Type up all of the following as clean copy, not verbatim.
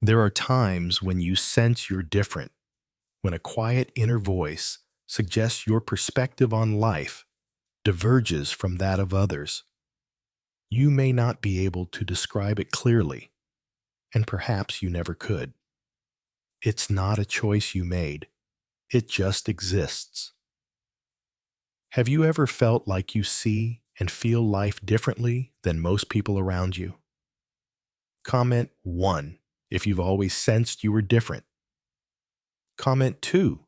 There are times when you sense you're different, when a quiet inner voice suggests your perspective on life diverges from that of others. You may not be able to describe it clearly, and perhaps you never could. It's not a choice you made, it just exists. Have you ever felt like you see and feel life differently than most people around you? Comment 1 if you've always sensed you were different. Comment 2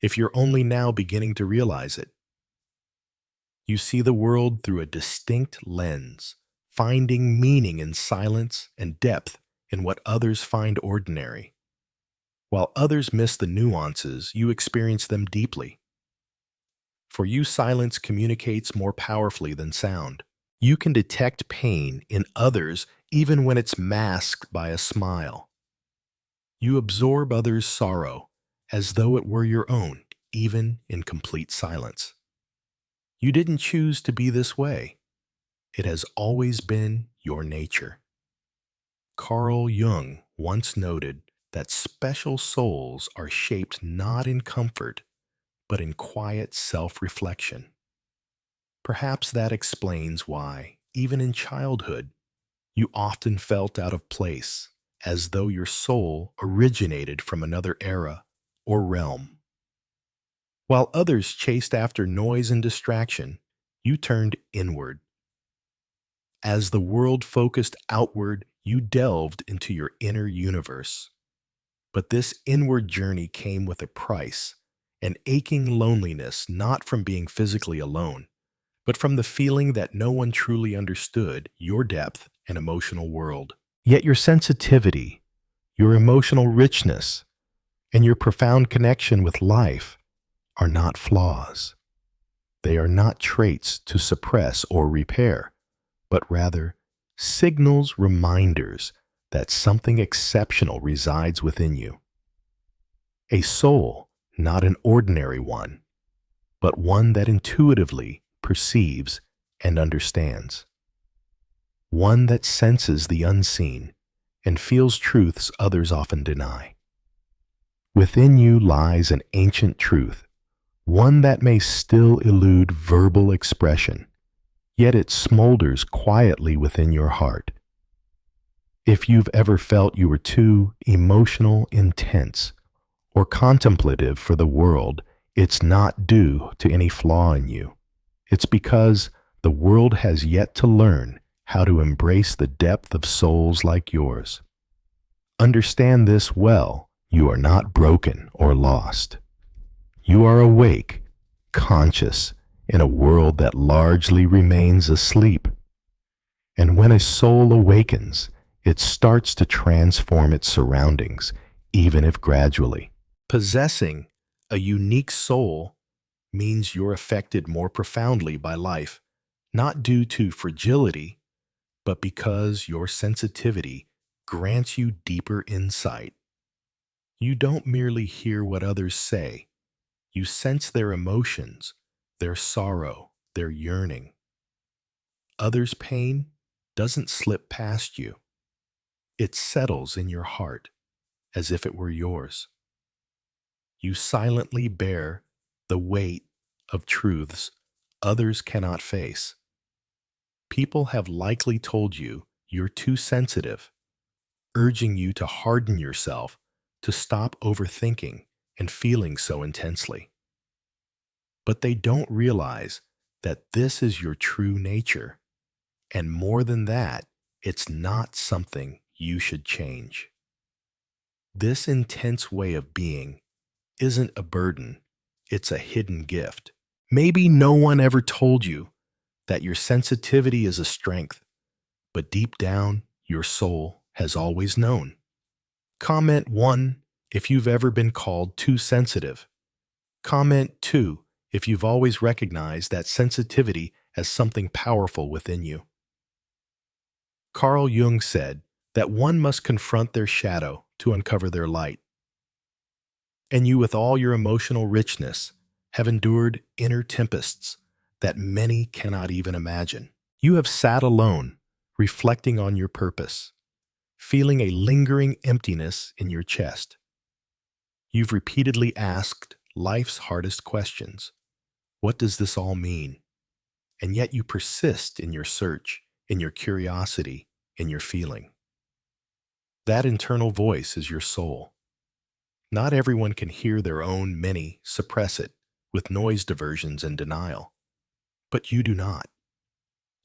if you're only now beginning to realize it. You see the world through a distinct lens, finding meaning in silence and depth in what others find ordinary. While others miss the nuances, you experience them deeply. For you, silence communicates more powerfully than sound. You can detect pain in others even when it's masked by a smile. You absorb others' sorrow as though it were your own, even in complete silence. You didn't choose to be this way. It has always been your nature. Carl Jung once noted that special souls are shaped not in comfort, but in quiet self-reflection. Perhaps that explains why, even in childhood, you often felt out of place, as though your soul originated from another era or realm. While others chased after noise and distraction, you turned inward. As the world focused outward, you delved into your inner universe. But this inward journey came with a price, an aching loneliness not from being physically alone, but from the feeling that no one truly understood your depth and emotional world. Yet your sensitivity, your emotional richness, and your profound connection with life are not flaws. They are not traits to suppress or repair, but rather signals, reminders that something exceptional resides within you. A soul, not an ordinary one, but one that intuitively perceives and understands. One that senses the unseen and feels truths others often deny. Within you lies an ancient truth, one that may still elude verbal expression, yet it smolders quietly within your heart. If you've ever felt you were too emotional, intense, or contemplative for the world, it's not due to any flaw in you. It's because the world has yet to learn how to embrace the depth of souls like yours. Understand this well. You are not broken or lost. You are awake, conscious, in a world that largely remains asleep. And when a soul awakens, it starts to transform its surroundings, even if gradually. Possessing a unique soul means you're affected more profoundly by life, not due to fragility, but because your sensitivity grants you deeper insight. You don't merely hear what others say, you sense their emotions, their sorrow, their yearning. Others' pain doesn't slip past you. It settles in your heart as if it were yours. You silently bear the weight of truths others cannot face. People have likely told you you're too sensitive, urging you to harden yourself, to stop overthinking and feeling so intensely. But they don't realize that this is your true nature, and more than that, it's not something you should change. This intense way of being isn't a burden, it's a hidden gift. Maybe no one ever told you that your sensitivity is a strength, but deep down, your soul has always known. Comment 1 if you've ever been called too sensitive. Comment 2 if you've always recognized that sensitivity as something powerful within you. Carl Jung said that one must confront their shadow to uncover their light. And you, with all your emotional richness, have endured inner tempests that many cannot even imagine. You have sat alone, reflecting on your purpose, feeling a lingering emptiness in your chest. You've repeatedly asked life's hardest questions. What does this all mean? And yet you persist in your search, in your curiosity, in your feeling. That internal voice is your soul. Not everyone can hear their own. Many suppress it with noise diversions and denial. But you do not.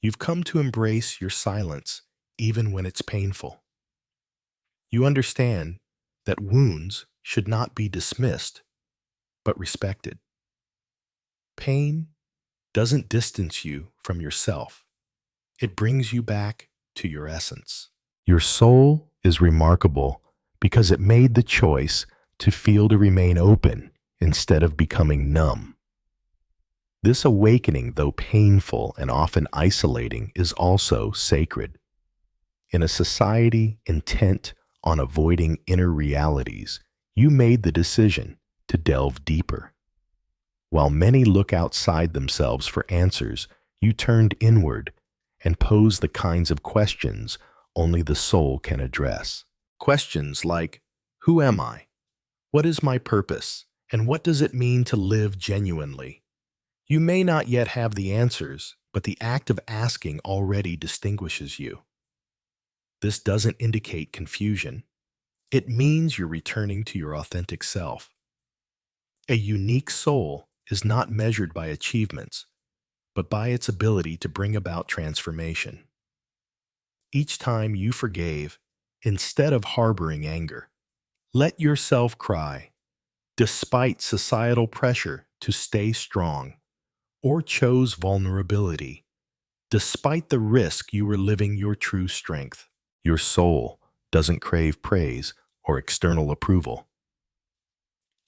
You've come to embrace your silence even when it's painful. You understand that wounds should not be dismissed, but respected. Pain doesn't distance you from yourself. It brings you back to your essence. Your soul is remarkable because it made the choice to remain open instead of becoming numb. This awakening, though painful and often isolating, is also sacred. In a society intent on avoiding inner realities, you made the decision to delve deeper. While many look outside themselves for answers, you turned inward and posed the kinds of questions only the soul can address. Questions like, who am I? What is my purpose? And what does it mean to live genuinely? You may not yet have the answers, but the act of asking already distinguishes you. This doesn't indicate confusion. It means you're returning to your authentic self. A unique soul is not measured by achievements, but by its ability to bring about transformation. Each time you forgave, instead of harboring anger, let yourself cry, despite societal pressure to stay strong, or chose vulnerability, despite the risk you were living your true strength. Your soul doesn't crave praise or external approval.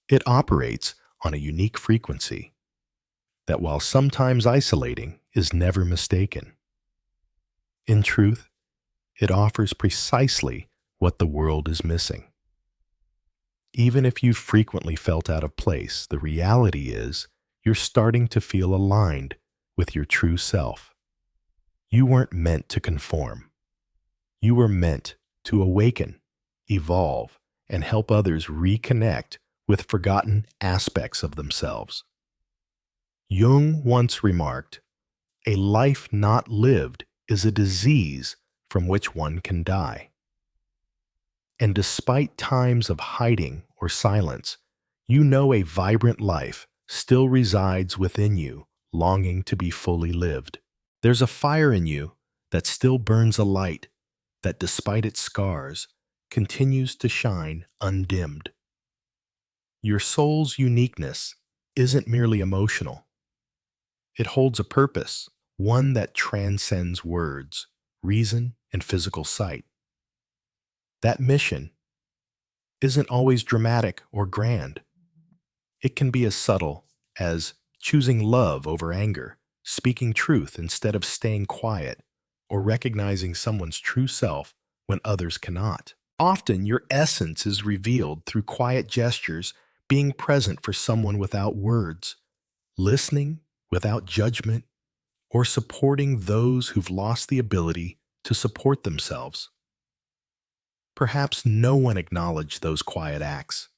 It operates on a unique frequency that, while sometimes isolating, is never mistaken. In truth, it offers precisely what the world is missing. Even if you've frequently felt out of place, the reality is you're starting to feel aligned with your true self. You weren't meant to conform. You were meant to awaken, evolve, and help others reconnect with forgotten aspects of themselves. Jung once remarked, "A life not lived is a disease from which one can die." And despite times of hiding or silence, you know a vibrant life still resides within you, longing to be fully lived. There's a fire in you that still burns a light that, despite its scars, continues to shine undimmed. Your soul's uniqueness isn't merely emotional. It holds a purpose, one that transcends words, reason, and physical sight. That mission isn't always dramatic or grand. It can be as subtle as choosing love over anger, speaking truth instead of staying quiet, or recognizing someone's true self when others cannot. Often, your essence is revealed through quiet gestures, being present for someone without words, listening without judgment, or supporting those who've lost the ability to support themselves. Perhaps no one acknowledged those quiet acts.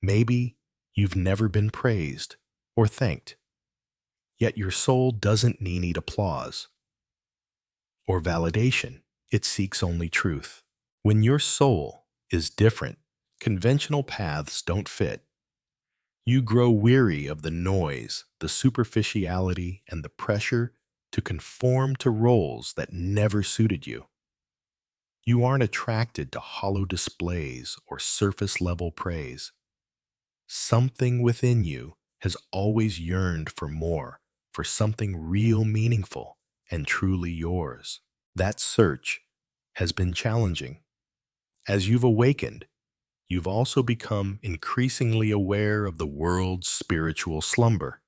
Maybe you've never been praised or thanked, yet your soul doesn't need applause or validation. It seeks only truth. When your soul is different, conventional paths don't fit. You grow weary of the noise, the superficiality, and the pressure to conform to roles that never suited you. You aren't attracted to hollow displays or surface-level praise. Something within you has always yearned for more, for something real, meaningful, and truly yours. That search has been challenging. As you've awakened, you've also become increasingly aware of the world's spiritual slumber.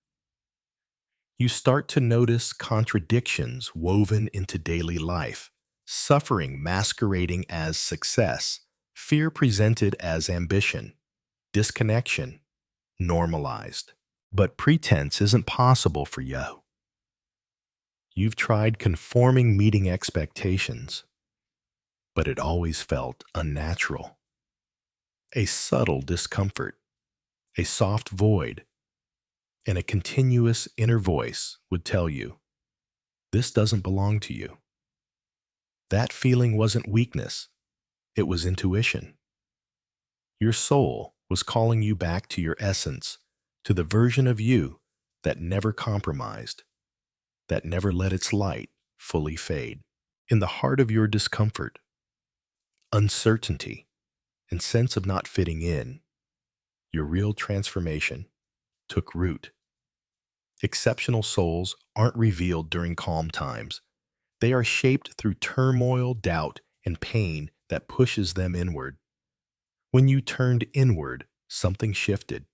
You start to notice contradictions woven into daily life, suffering masquerading as success, fear presented as ambition, disconnection normalized. But pretense isn't possible for you. You've tried conforming, meeting expectations, but it always felt unnatural. A subtle discomfort, a soft void, and a continuous inner voice would tell you, this doesn't belong to you. That feeling wasn't weakness, it was intuition. Your soul was calling you back to your essence, to the version of you that never compromised, that never let its light fully fade. In the heart of your discomfort, uncertainty, and sense of not fitting in, your real transformation took root. Exceptional souls aren't revealed during calm times. They are shaped through turmoil, doubt, and pain that pushes them inward. When you turned inward, something shifted.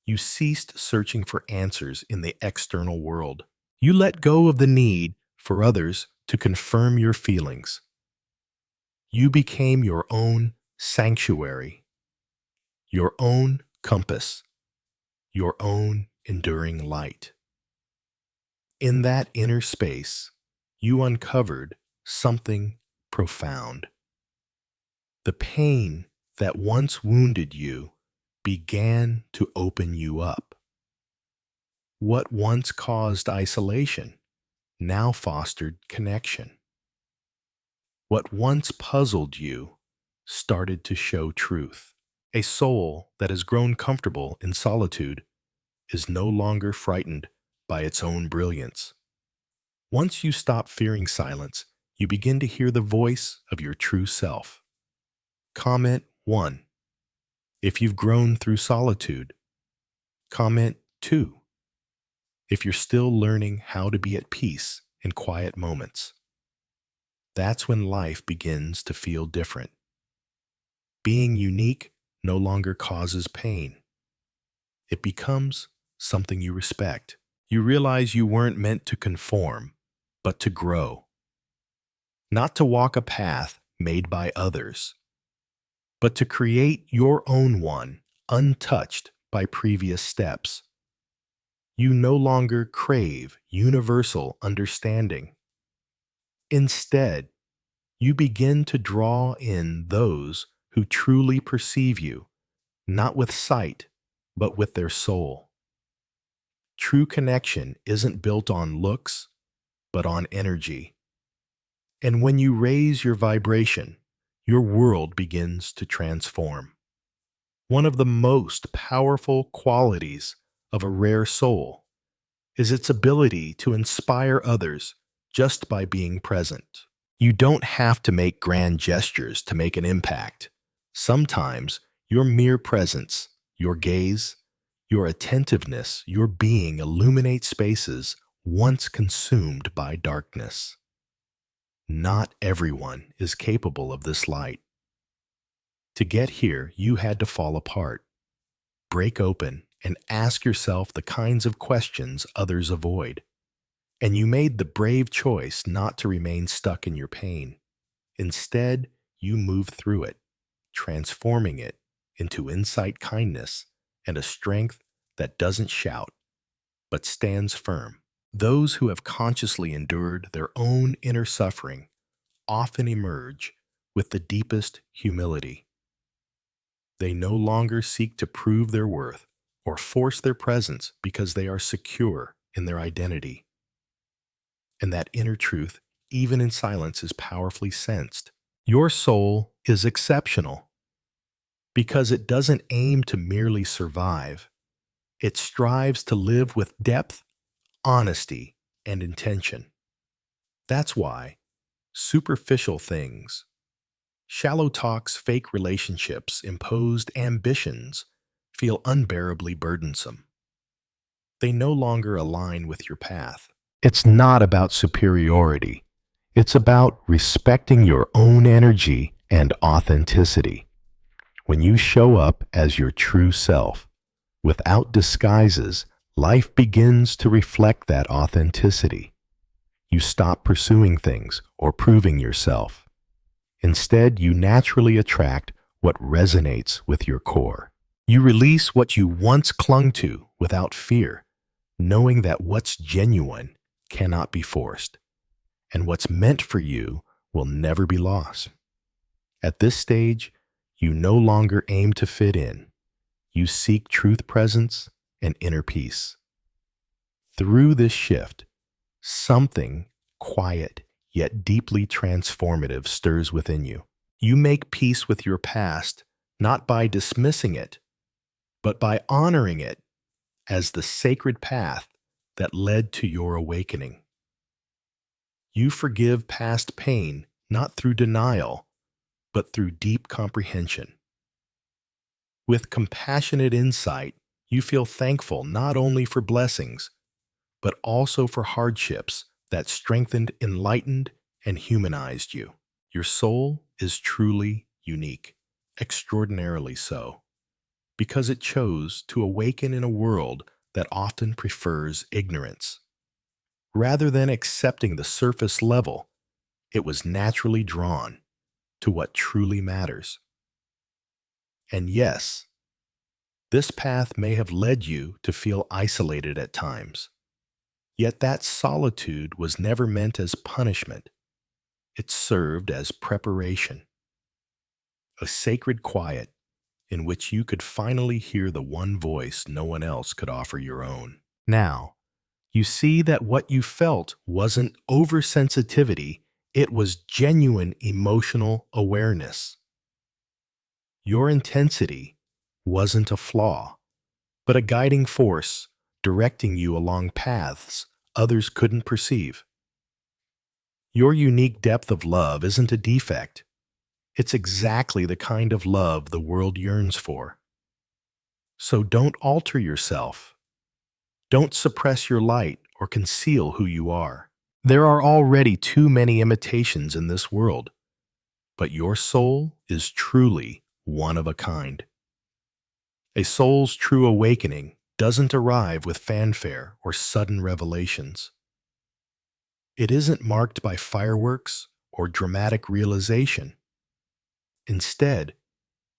You ceased searching for answers in the external world. You let go of the need for others to confirm your feelings. You became your own sanctuary, your own compass, your own enduring light. In that inner space, you uncovered something profound. The pain that once wounded you began to open you up. What once caused isolation now fostered connection. What once puzzled you started to show truth. A soul that has grown comfortable in solitude is no longer frightened by its own brilliance. Once you stop fearing silence, you begin to hear the voice of your true self. Comment 1. If you've grown through solitude. Comment 2. If you're still learning how to be at peace in quiet moments. That's when life begins to feel different. Being unique no longer causes pain. It becomes something you respect. You realize you weren't meant to conform, but to grow. Not to walk a path made by others, but to create your own one, untouched by previous steps. You no longer crave universal understanding. Instead, you begin to draw in those who truly perceive you, not with sight, but with their soul. True connection isn't built on looks, but on energy. And when you raise your vibration, your world begins to transform. One of the most powerful qualities of a rare soul is its ability to inspire others just by being present. You don't have to make grand gestures to make an impact. Sometimes your mere presence, your gaze, your attentiveness, your being illuminates spaces once consumed by darkness. Not everyone is capable of this light. To get here, you had to fall apart, break open, and ask yourself the kinds of questions others avoid. And you made the brave choice not to remain stuck in your pain. Instead, you moved through it, transforming it into insight, kindness, and a strength that doesn't shout, but stands firm. Those who have consciously endured their own inner suffering often emerge with the deepest humility. They no longer seek to prove their worth or force their presence because they are secure in their identity. And that inner truth, even in silence, is powerfully sensed. Your soul is exceptional because it doesn't aim to merely survive. It strives to live with depth, honesty, and intention. That's why superficial things, shallow talks, fake relationships, imposed ambitions feel unbearably burdensome. They no longer align with your path. It's not about superiority. It's about respecting your own energy and authenticity. When you show up as your true self, without disguises, life begins to reflect that authenticity. You stop pursuing things or proving yourself. Instead, you naturally attract what resonates with your core. You release what you once clung to without fear, knowing that what's genuine cannot be forced, and what's meant for you will never be lost. At this stage, you no longer aim to fit in. You seek truth presence and inner peace. Through this shift, something quiet yet deeply transformative stirs within you. You make peace with your past, not by dismissing it, but by honoring it as the sacred path that led to your awakening. You forgive past pain not through denial, but through deep comprehension. With compassionate insight, you feel thankful not only for blessings, but also for hardships that strengthened, enlightened, and humanized you. Your soul is truly unique, extraordinarily so, because it chose to awaken in a world that often prefers ignorance. Rather than accepting the surface level, it was naturally drawn to what truly matters. And yes, this path may have led you to feel isolated at times. Yet that solitude was never meant as punishment. It served as preparation, a sacred quiet in which you could finally hear the one voice no one else could offer your own. Now, you see that what you felt wasn't oversensitivity, it was genuine emotional awareness. Your intensity wasn't a flaw, but a guiding force directing you along paths others couldn't perceive. Your unique depth of love isn't a defect. It's exactly the kind of love the world yearns for. So don't alter yourself. Don't suppress your light or conceal who you are. There are already too many imitations in this world, but your soul is truly one of a kind. A soul's true awakening doesn't arrive with fanfare or sudden revelations. It isn't marked by fireworks or dramatic realization. Instead,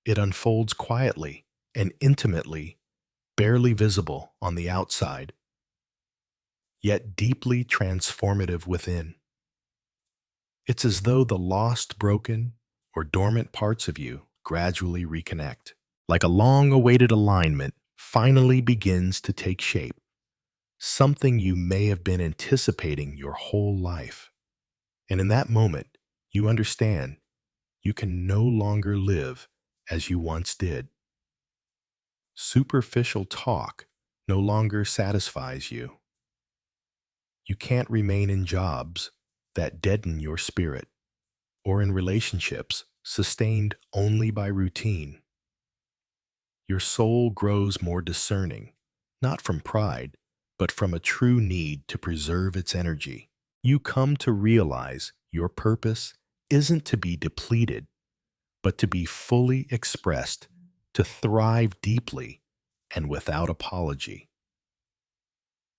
it unfolds quietly and intimately, barely visible on the outside, yet deeply transformative within. It's as though the lost, broken, or dormant parts of you gradually reconnect, like a long-awaited alignment finally begins to take shape, something you may have been anticipating your whole life. And in that moment, you understand you can no longer live as you once did. Superficial talk no longer satisfies you. You can't remain in jobs that deaden your spirit, or in relationships sustained only by routine. Your soul grows more discerning, not from pride, but from a true need to preserve its energy. You come to realize your purpose isn't to be depleted, but to be fully expressed, to thrive deeply and without apology.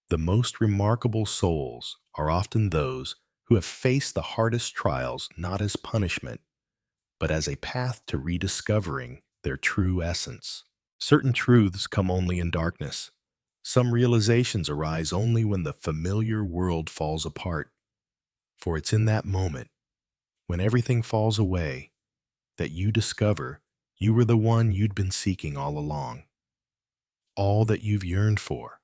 The most remarkable souls are often those who have faced the hardest trials not as punishment, but as a path to rediscovering their true essence. Certain truths come only in darkness. Some realizations arise only when the familiar world falls apart. For it's in that moment, when everything falls away, that you discover you were the one you'd been seeking all along. All that you've yearned for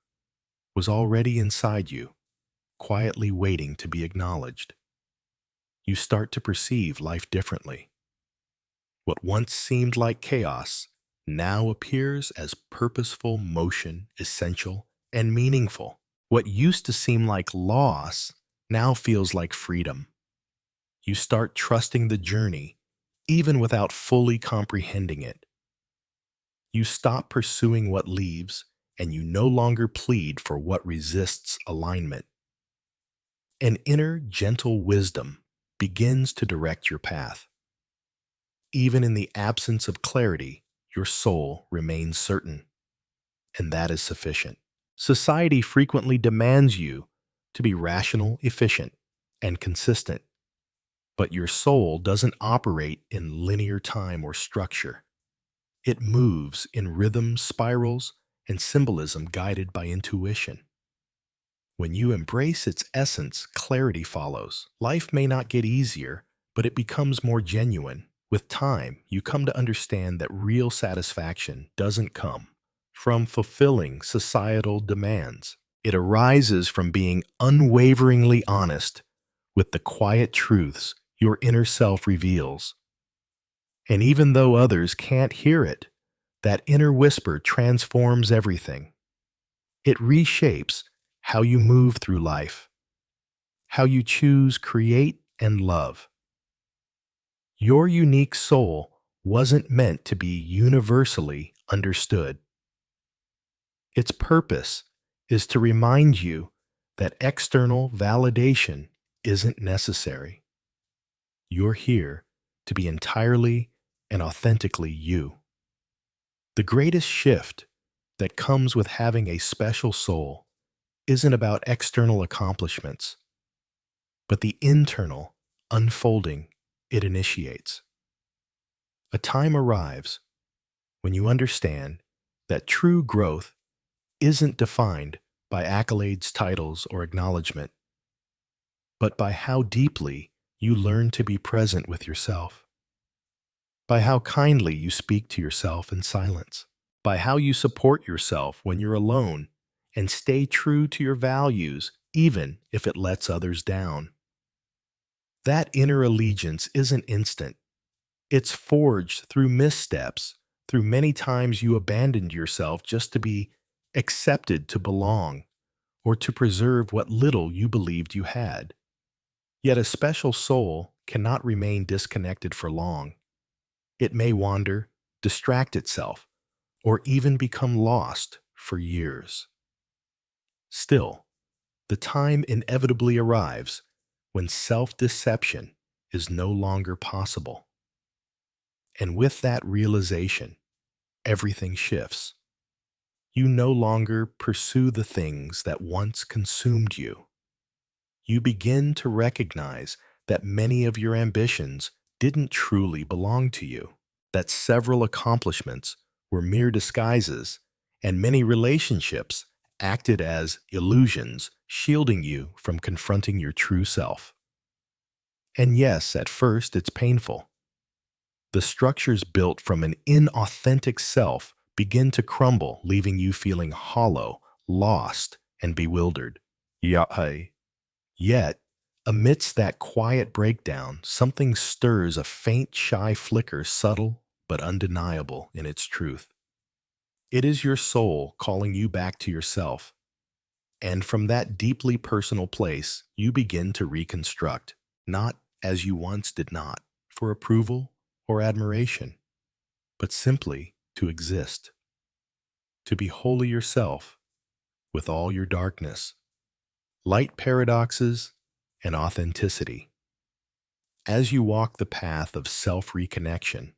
was already inside you, quietly waiting to be acknowledged. You start to perceive life differently. What once seemed like chaos now appears as purposeful motion, essential and meaningful. What used to seem like loss now feels like freedom. You start trusting the journey, even without fully comprehending it. You stop pursuing what leaves, and you no longer plead for what resists alignment. An inner, gentle wisdom begins to direct your path. Even in the absence of clarity, your soul remains certain, and that is sufficient. Society frequently demands you to be rational, efficient, and consistent, but your soul doesn't operate in linear time or structure. It moves in rhythm, spirals, and symbolism guided by intuition. When you embrace its essence, clarity follows. Life may not get easier, but it becomes more genuine, With time, you come to understand that real satisfaction doesn't come from fulfilling societal demands. It arises from being unwaveringly honest with the quiet truths your inner self reveals. And even though others can't hear it, that inner whisper transforms everything. It reshapes how you move through life, how you choose, create, and love. Your unique soul wasn't meant to be universally understood. Its purpose is to remind you that external validation isn't necessary. You're here to be entirely and authentically you. The greatest shift that comes with having a special soul isn't about external accomplishments, but the internal unfolding it initiates. A time arrives when you understand that true growth isn't defined by accolades, titles, or acknowledgement, but by how deeply you learn to be present with yourself, by how kindly you speak to yourself in silence, by how you support yourself when you're alone and stay true to your values even if it lets others down. That inner allegiance isn't instant. It's forged through missteps, through many times you abandoned yourself just to be accepted to belong or to preserve what little you believed you had. Yet a special soul cannot remain disconnected for long. It may wander, distract itself, or even become lost for years. Still, the time inevitably arrives when self-deception is no longer possible. And with that realization, everything shifts. You no longer pursue the things that once consumed you. You begin to recognize that many of your ambitions didn't truly belong to you, that several accomplishments were mere disguises, and many relationships acted as illusions, shielding you from confronting your true self. And yes, at first it's painful. The structures built from an inauthentic self begin to crumble, leaving you feeling hollow, lost, and bewildered. Yet, amidst that quiet breakdown, something stirs, a faint, shy flicker, subtle but undeniable in its truth. It is your soul calling you back to yourself. And from that deeply personal place, you begin to reconstruct, not as you once did not, for approval or admiration, but simply to exist, to be wholly yourself with all your darkness, light paradoxes, and authenticity. As you walk the path of self-reconnection,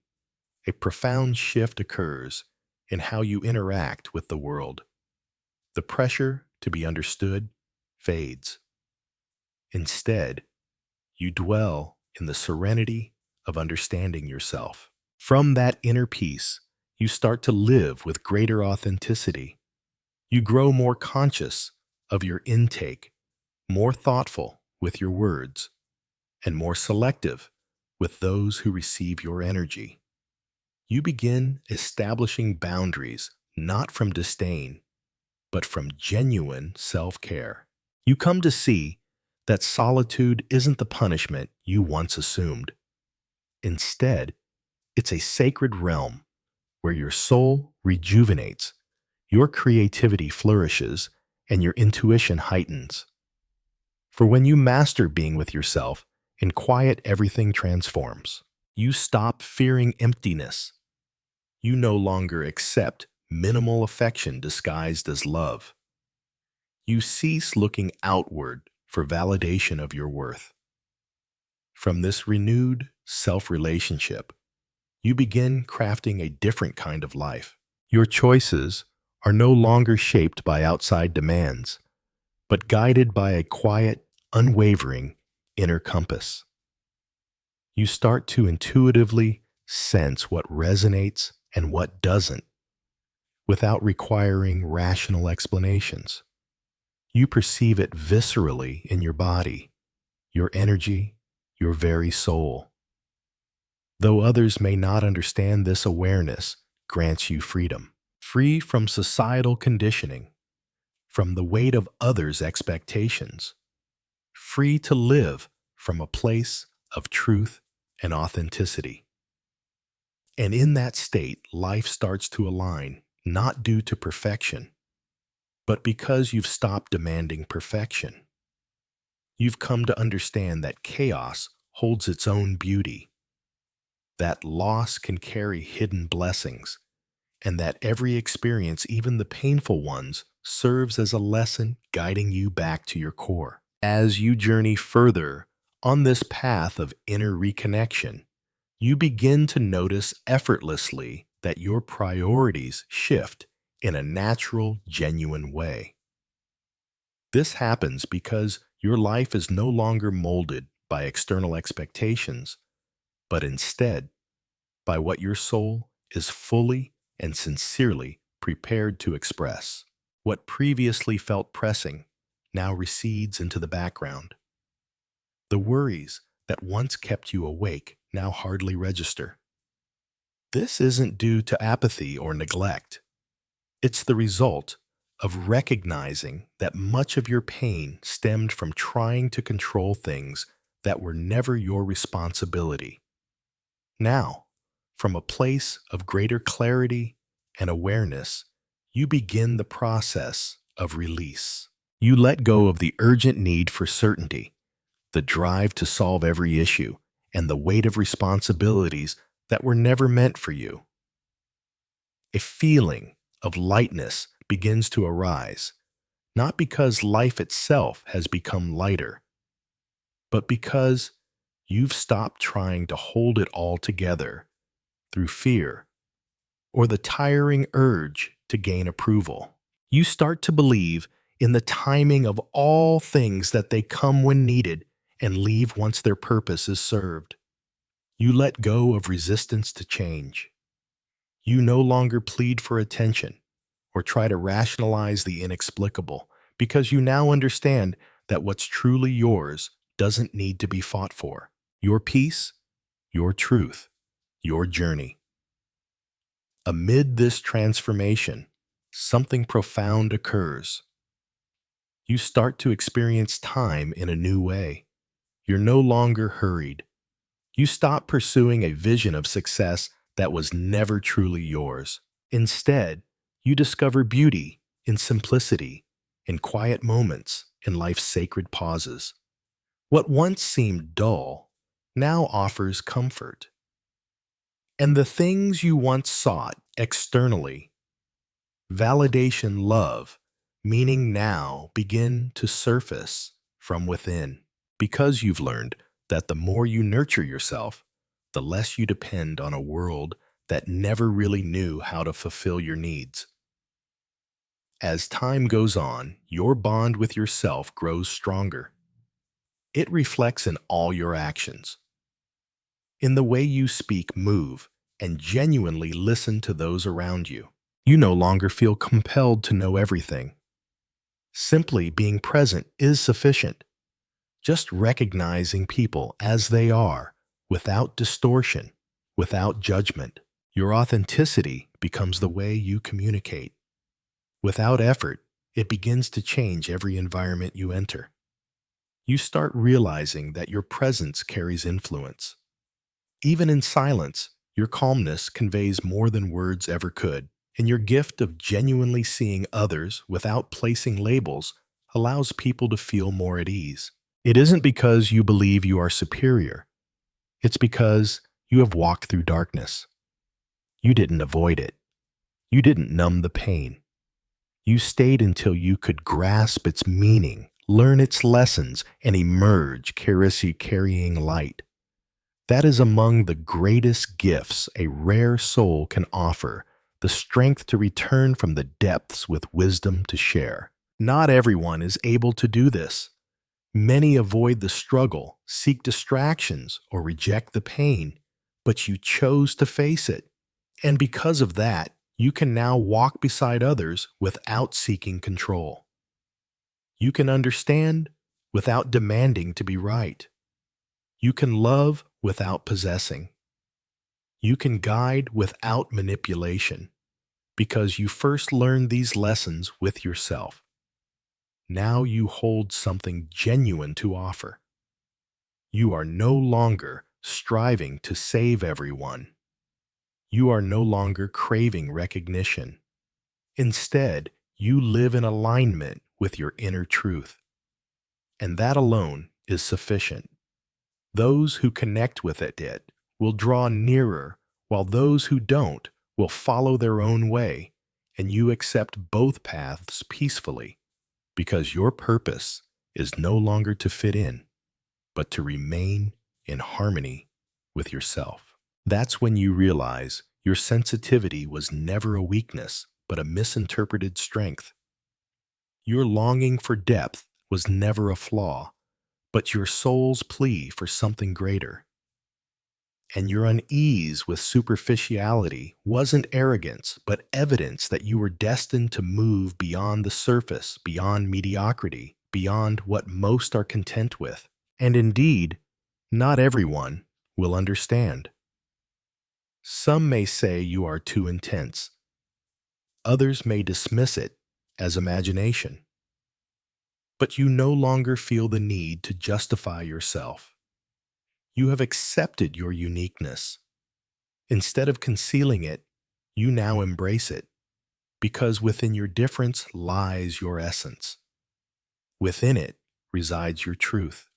a profound shift occurs in how you interact with the world. The pressure to be understood fades. Instead, you dwell in the serenity of understanding yourself. From that inner peace, you start to live with greater authenticity. You grow more conscious of your intake, more thoughtful with your words, and more selective with those who receive your energy. You begin establishing boundaries not from disdain, but from genuine self-care. You come to see that solitude isn't the punishment you once assumed. Instead, it's a sacred realm where your soul rejuvenates, your creativity flourishes, and your intuition heightens. For when you master being with yourself, in quiet everything transforms. You stop fearing emptiness. You no longer accept minimal affection disguised as love. You cease looking outward for validation of your worth. From this renewed self-relationship, you begin crafting a different kind of life. Your choices are no longer shaped by outside demands, but guided by a quiet, unwavering inner compass. You start to intuitively sense what resonates and what doesn't, without requiring rational explanations. You perceive it viscerally in your body, your energy, your very soul. Though others may not understand, this awareness grants you freedom. Free from societal conditioning, from the weight of others' expectations. Free to live from a place of truth and authenticity. And in that state, life starts to align, not due to perfection, but because you've stopped demanding perfection. You've come to understand that chaos holds its own beauty, that loss can carry hidden blessings, and that every experience, even the painful ones, serves as a lesson guiding you back to your core. As you journey further on this path of inner reconnection, you begin to notice effortlessly that your priorities shift in a natural, genuine way. This happens because your life is no longer molded by external expectations, but instead by what your soul is fully and sincerely prepared to express. What previously felt pressing now recedes into the background. The worries that once kept you awake now hardly register. This isn't due to apathy or neglect. It's the result of recognizing that much of your pain stemmed from trying to control things that were never your responsibility. Now, from a place of greater clarity and awareness, you begin the process of release. You let go of the urgent need for certainty, the drive to solve every issue, and the weight of responsibilities that were never meant for you. A feeling of lightness begins to arise, not because life itself has become lighter, but because you've stopped trying to hold it all together through fear or the tiring urge to gain approval. You start to believe in the timing of all things, that they come when needed and leave once their purpose is served. You let go of resistance to change. You no longer plead for attention or try to rationalize the inexplicable, because you now understand that what's truly yours doesn't need to be fought for. Your peace, your truth, your journey. Amid this transformation, something profound occurs. You start to experience time in a new way. You're no longer hurried. You stop pursuing a vision of success that was never truly yours. Instead, you discover beauty in simplicity, in quiet moments, in life's sacred pauses. What once seemed dull now offers comfort. And the things you once sought externally, validation, love, meaning, now begin to surface from within, because you've learned that the more you nurture yourself, the less you depend on a world that never really knew how to fulfill your needs. As time goes on, your bond with yourself grows stronger. It reflects in all your actions, in the way you speak, move, and genuinely listen to those around you. You no longer feel compelled to know everything. Simply being present is sufficient. Just recognizing people as they are, without distortion, without judgment. Your authenticity becomes the way you communicate. Without effort, it begins to change every environment you enter. You start realizing that your presence carries influence. Even in silence, your calmness conveys more than words ever could, and your gift of genuinely seeing others without placing labels allows people to feel more at ease. It isn't because you believe you are superior. It's because you have walked through darkness. You didn't avoid it. You didn't numb the pain. You stayed until you could grasp its meaning, learn its lessons, and emerge carrying light. That is among the greatest gifts a rare soul can offer, the strength to return from the depths with wisdom to share. Not everyone is able to do this. Many avoid the struggle, seek distractions, or reject the pain, but you chose to face it. And because of that, you can now walk beside others without seeking control. You can understand without demanding to be right. You can love without possessing. You can guide without manipulation because you first learned these lessons with yourself. Now you hold something genuine to offer. You are no longer striving to save everyone. You are no longer craving recognition. Instead, you live in alignment with your inner truth. And that alone is sufficient. Those who connect with it will draw nearer, while those who don't will follow their own way, and you accept both paths peacefully, because your purpose is no longer to fit in, but to remain in harmony with yourself. That's when you realize your sensitivity was never a weakness, but a misinterpreted strength. Your longing for depth was never a flaw, but your soul's plea for something greater. And your unease with superficiality wasn't arrogance, but evidence that you were destined to move beyond the surface, beyond mediocrity, beyond what most are content with. And indeed, not everyone will understand. Some may say you are too intense. Others may dismiss it as imagination. But you no longer feel the need to justify yourself. You have accepted your uniqueness. Instead of concealing it, you now embrace it, because within your difference lies your essence. Within it resides your truth.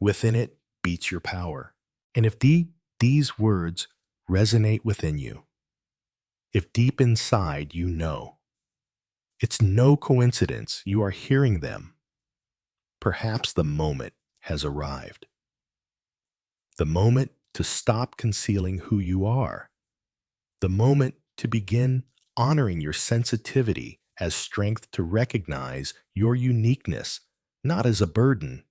Within it beats your power. And if these words resonate within you, if deep inside you know, it's no coincidence you are hearing them. Perhaps the moment has arrived. The moment to stop concealing who you are. The moment to begin honoring your sensitivity as strength to recognize your uniqueness, not as a burden,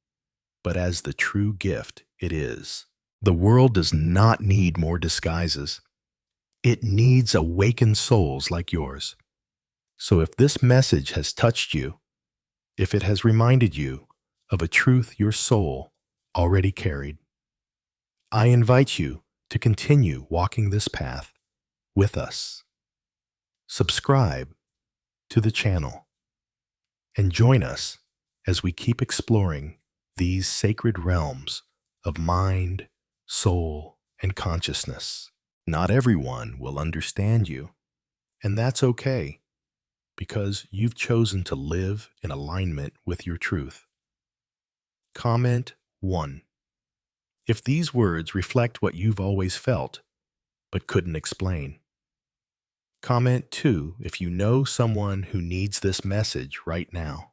but as the true gift it is. The world does not need more disguises. It needs awakened souls like yours. So if this message has touched you, if it has reminded you of a truth your soul already carried, I invite you to continue walking this path with us. Subscribe to the channel and join us as we keep exploring these sacred realms of mind, soul, and consciousness. Not everyone will understand you, and that's okay, because you've chosen to live in alignment with your truth. Comment 1. If these words reflect what you've always felt, but couldn't explain. Comment 2 if you know someone who needs this message right now.